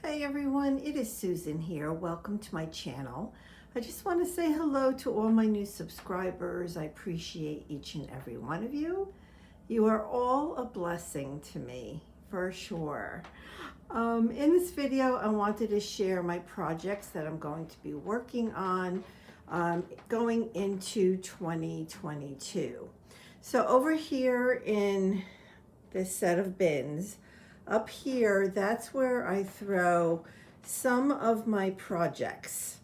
Hey everyone, it is Susan here. Welcome to my channel. I just want to say hello to all my new subscribers. I appreciate each and every one of you. You are all a blessing to me, for sure. In this video, I wanted to share my projects that I'm going to be working on going into 2022. So over here in this set of bins, up here, that's where I throw some of my projects.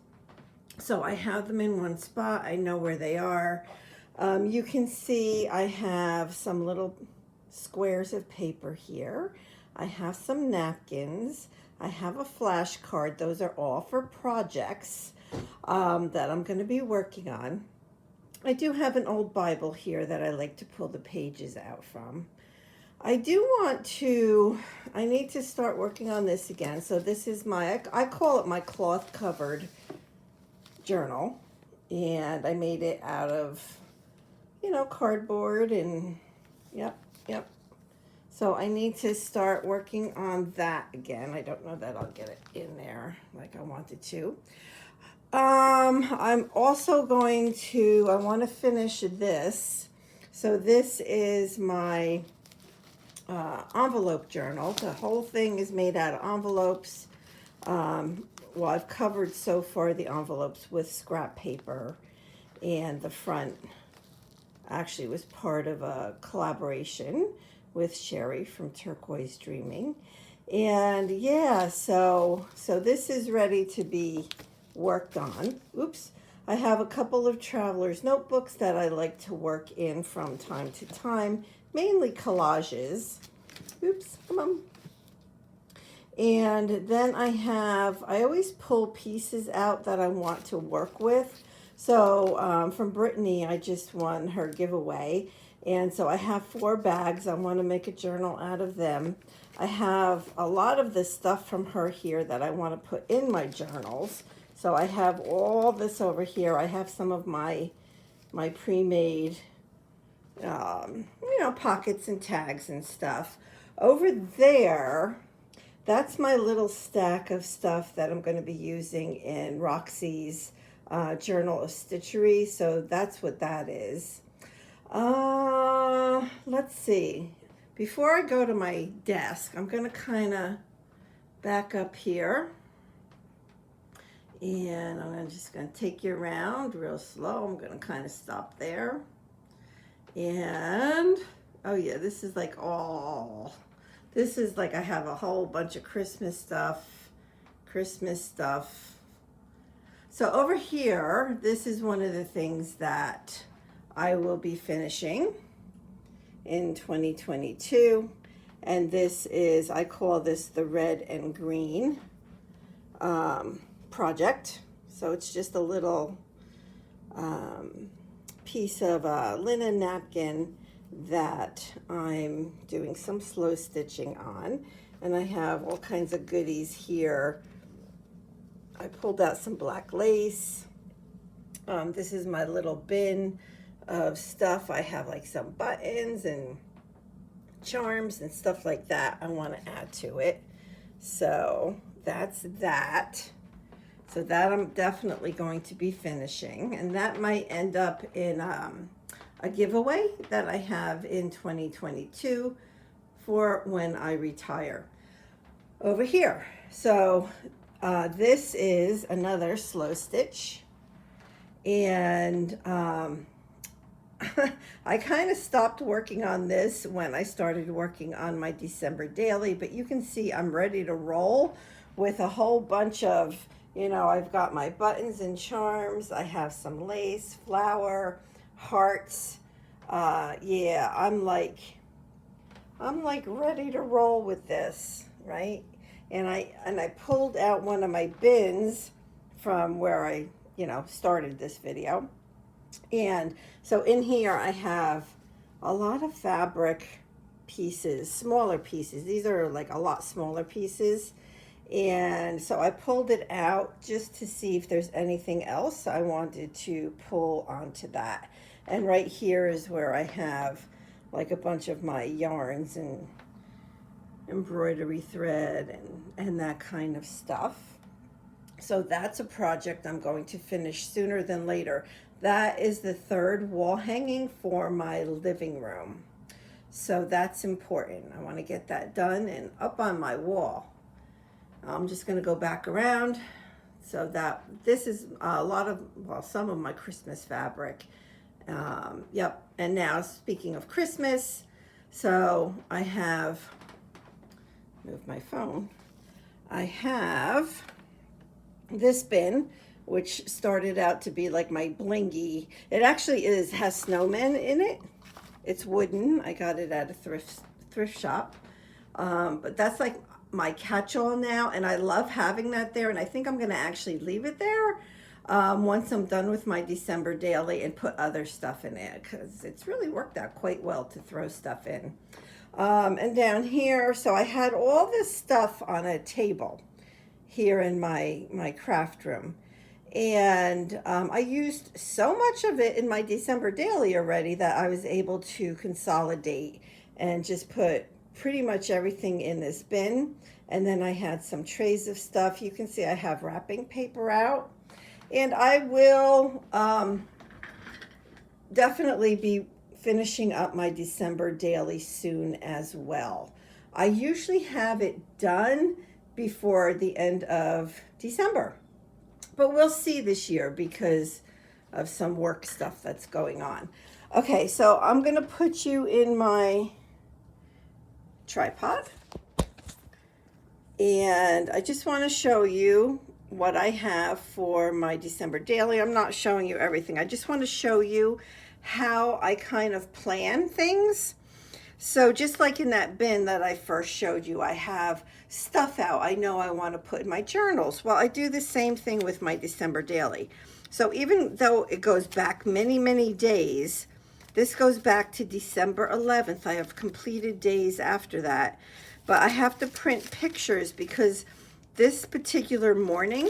So I have them in one spot. I know where they are. You can see I have some little squares of paper here. I have some napkins. I have a flashcard. Those are all for projects that I'm going to be working on. I do have an old Bible here that I like to pull the pages out from. I need to start working on this again. So this is I call it my cloth covered journal. And I made it out of, cardboard and yep. So I need to start working on that again. I don't know that I'll get it in there like I wanted to. I'm also I want to finish this. So this is my envelope journal. The whole thing is made out of envelopes. Well, I've covered so far the envelopes with scrap paper, and the front actually was part of a collaboration with Sherry from Turquoise Dreaming. And yeah, so this is ready to be worked on. Oops. I have a couple of traveler's notebooks that I like to work in from time to time, mainly collages. Oops, come on. And then I always pull pieces out that I want to work with. So from Brittany, I just won her giveaway. And so I have 4 bags. I want to make a journal out of them. I have a lot of this stuff from her here that I want to put in my journals. So I have all this over here. I have some of my pre-made, pockets and tags and stuff. Over there, that's my little stack of stuff that I'm going to be using in Roxy's Journal of Stitchery. So that's what that is. Let's see. Before I go to my desk, I'm going to kind of back up here. And I'm just going to take you around real slow. I'm going to kind of stop there. And, oh yeah, this is like I have a whole bunch of Christmas stuff. So over here, this is one of the things that I will be finishing in 2022. And this is, I call this the red and green project. So it's just a little piece of linen napkin that I'm doing some slow stitching on. And I have all kinds of goodies here. I pulled out some black lace. This is my little bin of stuff. I have like some buttons and charms and stuff like that I want to add to it. So that's that. So that I'm definitely going to be finishing, and that might end up in a giveaway that I have in 2022 for when I retire. Over here, so this is another slow stitch, and I kind of stopped working on this when I started working on my December daily, but you can see I'm ready to roll with a whole bunch of, I've got my buttons and charms. I have some lace, flower, hearts. Yeah, I'm like ready to roll with this, right? And I pulled out one of my bins from where I, started this video. And so in here I have a lot of fabric pieces, smaller pieces. These are like a lot smaller pieces. And so I pulled it out just to see if there's anything else I wanted to pull onto that. And right here is where I have like a bunch of my yarns and embroidery thread and that kind of stuff. So that's a project I'm going to finish sooner than later. That is the third wall hanging for my living room. So that's important. I want to get that done and up on my wall. I'm just going to go back around. So that this is a lot of, well, some of my Christmas fabric. Yep. And now speaking of Christmas, so I have, move my phone. I have this bin, which started out to be like my blingy. It actually has snowmen in it. It's wooden. I got it at a thrift shop. But that's like my catch-all now, and I love having that there, and I think I'm going to actually leave it there once I'm done with my December daily and put other stuff in it, because it's really worked out quite well to throw stuff in. And down here, so I had all this stuff on a table here in my craft room, and I used so much of it in my December daily already that I was able to consolidate and just put pretty much everything in this bin. And then I had some trays of stuff. You can see I have wrapping paper out, and I will definitely be finishing up my December daily soon as well. I usually have it done before the end of December, but we'll see this year because of some work stuff that's going on. Okay, so I'm gonna put you in my tripod, and I just want to show you what I have for my December daily. I'm not showing you everything. I just want to show you how I kind of plan things. So just like in that bin that I first showed you, I have stuff out I know I want to put in my journals. Well, I do the same thing with my December daily. So even though it goes back many, many days, this goes back to December 11th. I have completed days after that, but I have to print pictures because this particular morning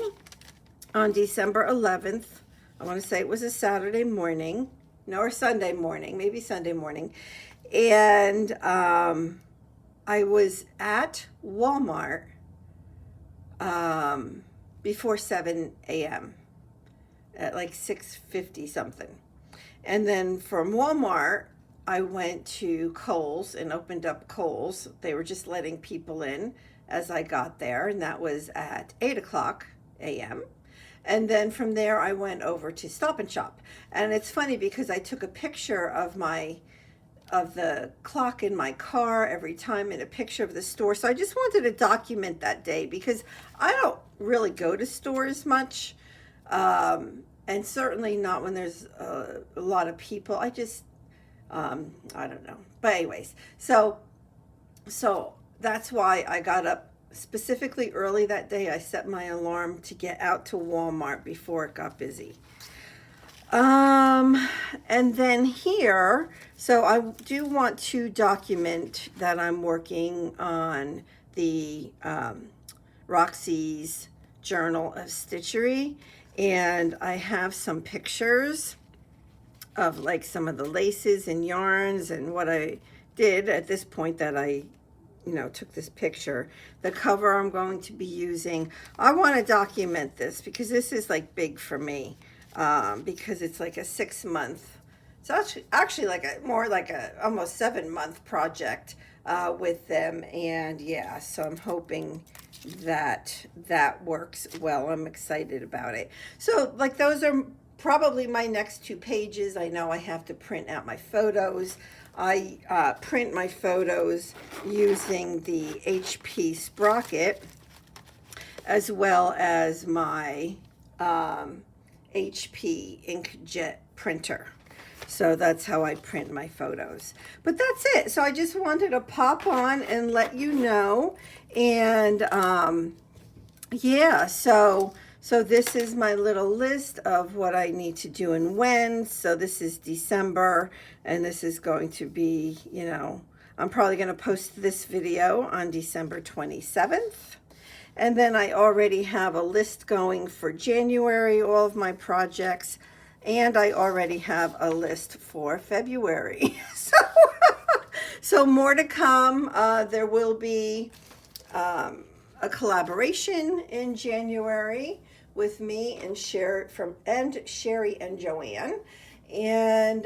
on December 11th, I want to say it was a Saturday morning, no, or Sunday morning, maybe Sunday morning. And I was at Walmart before 7 a.m. at like 6:50 something. And then from Walmart, I went to Kohl's and opened up Kohl's. They were just letting people in as I got there, and that was at 8 o'clock a.m. And then from there, I went over to Stop and Shop. And it's funny because I took a picture of the clock in my car every time, and a picture of the store. So I just wanted to document that day because I don't really go to stores much. And certainly not when there's a lot of people. I just, I don't know. But anyways, so that's why I got up specifically early that day. I set my alarm to get out to Walmart before it got busy. And then here, so I do want to document that I'm working on the Roxy's Journal of Stitchery. And I have some pictures of like some of the laces and yarns and what I did at this point that I, took this picture. The cover I'm going to be using. I want to document this because this is like big for me, because it's like a 6-month. It's actually like more like a almost 7-month project with them. And yeah, so I'm hoping that works well. I'm excited about it. So like those are probably my next 2 pages. I know I have to print out my photos. I print my photos using the HP Sprocket as well as my HP inkjet printer. So that's how I print my photos. But that's it. So I just wanted to pop on and let you know. And yeah, so this is my little list of what I need to do and when. So this is December, and this is going to be, I'm probably going to post this video on December 27th. And then I already have a list going for January, all of my projects. And I already have a list for February. So more to come. There will be a collaboration in January with me and Sherry and Joanne. And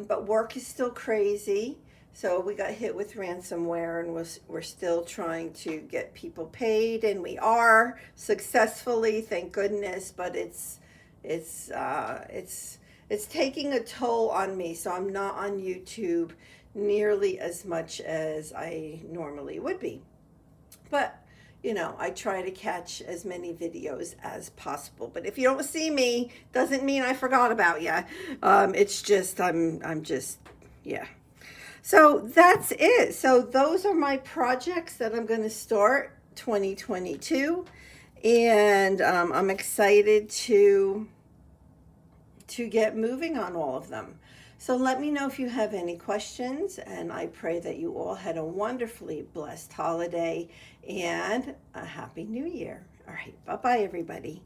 but work is still crazy. So we got hit with ransomware, and we're still trying to get people paid, and we are successfully, thank goodness. But it's taking a toll on me. So I'm not on YouTube nearly as much as I normally would be. But you know, I try to catch as many videos as possible. But if you don't see me, doesn't mean I forgot about you. It's just I'm just, yeah. So that's it. So those are my projects that I'm going to start 2022, and I'm excited to get moving on all of them. So let me know if you have any questions, and I pray that you all had a wonderfully blessed holiday and a happy new year. All right, bye-bye everybody.